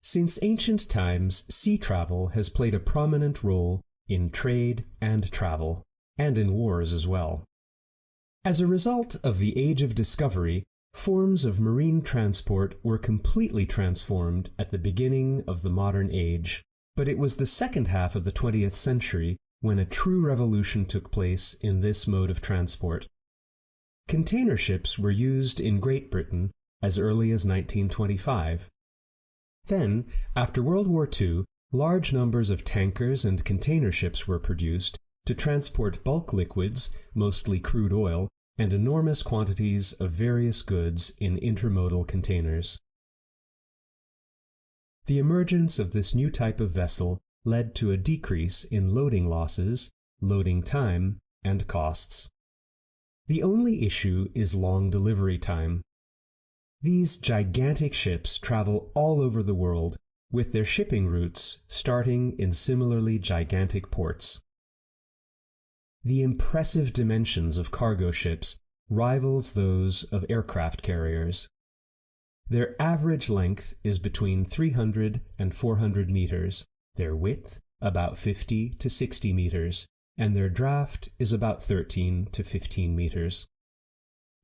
Since ancient times, sea travel has played a prominent role in trade and travel, and in wars as well. As a result of the Age of Discovery, forms of marine transport were completely transformed at the beginning of the modern age, but it was the second half of the 20th century when a true revolution took place in this mode of transport. Container ships were used in Great Britain as early as 1925. Then, after World War II, large numbers of tankers and container ships were produced to transport bulk liquids, mostly crude oil, and enormous quantities of various goods in intermodal containers. The emergence of this new type of vessel led to a decrease in loading losses, loading time, and costs. The only issue is long delivery time. These gigantic ships travel all over the world, with their shipping routes starting in similarly gigantic ports. The impressive dimensions of cargo ships rivals those of aircraft carriers. Their average length is between 300 and 400 meters, their width about 50 to 60 meters, and their draft is about 13 to 15 meters.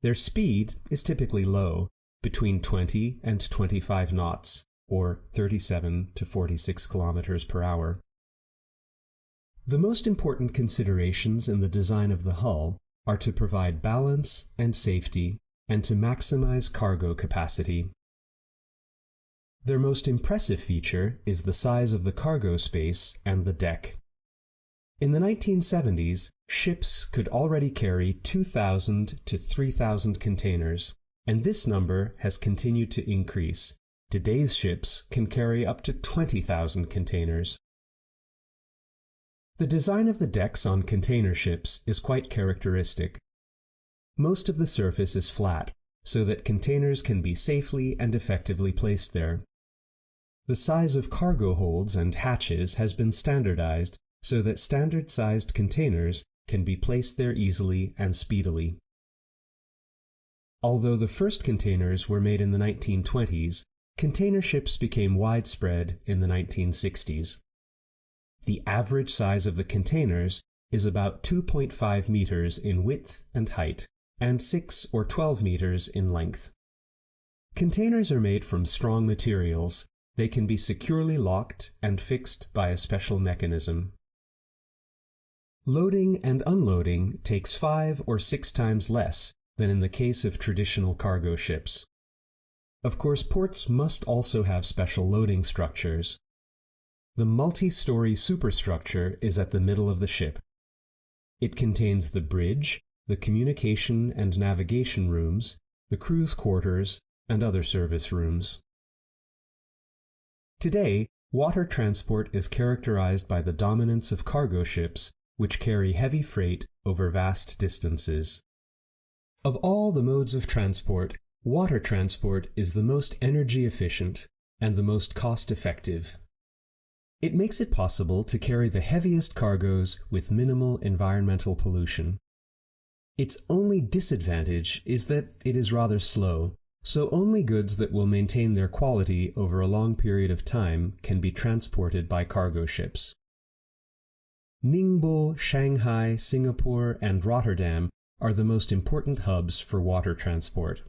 Their speed is typically low, between 20 and 25 knots, or 37 to 46 kilometers per hour. The most important considerations in the design of the hull are to provide balance and safety, and to maximize cargo capacity. Their most impressive feature is the size of the cargo space and the deck. In the 1970s, ships could already carry 2,000 to 3,000 containers, and this number has continued to increase. Today's ships can carry up to 20,000 containers. The design of the decks on container ships is quite characteristic. Most of the surface is flat, so that containers can be safely and effectively placed there. The size of cargo holds and hatches has been standardized so that standard-sized containers can be placed there easily and speedily. Although the first containers were made in the 1920s, container ships became widespread in the 1960s. The average size of the containers is about 2.5 meters in width and height, and 6 or 12 meters in length. Containers are made from strong materials. They can be securely locked and fixed by a special mechanism. Loading and unloading takes 5 or 6 times less than in the case of traditional cargo ships. Of course, ports must also have special loading structures. The multi-story superstructure is at the middle of the ship. It contains the bridge, the communication and navigation rooms, the crew's quarters, and other service rooms. Today, water transport is characterized by the dominance of cargo ships, which carry heavy freight over vast distances. Of all the modes of transport, water transport is the most energy efficient and the most cost-effective. It makes it possible to carry the heaviest cargoes with minimal environmental pollution. Its only disadvantage is that it is rather slow, so only goods that will maintain their quality over a long period of time can be transported by cargo ships. Ningbo, Shanghai, Singapore, and Rotterdam are the most important hubs for water transport.